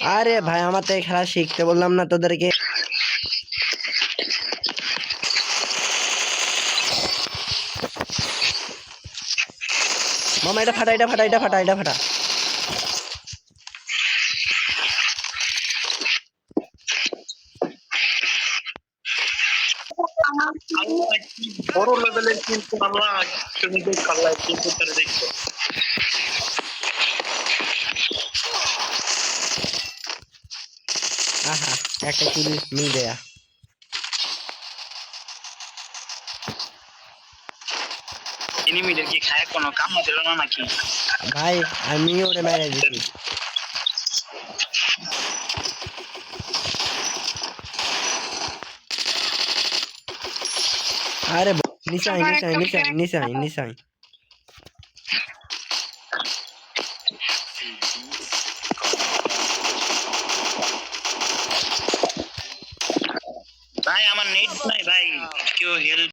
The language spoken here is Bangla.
আরে ভাই আমার তো এই খেলা শিখতে বললাম না তোদেরকে। মামা এটা ফাটা, এটা ফাটা, এটা ফাটা, এটা ফাটা। বড় লেভেলের কিন্তু আমরা তুমি খেলায় কিন্তু তারা দেখছো আহা একটা কিল মিল গয়া। এনিমিদের কি খায় কোনো কাম দিল না নাকি ভাই আমি ওরে মেরে দিছি। আরে নিচাই নিচাই নিচাই নিচাই নিচাই। ভাই আমার নেট নাই ভাই কেউ হেল্প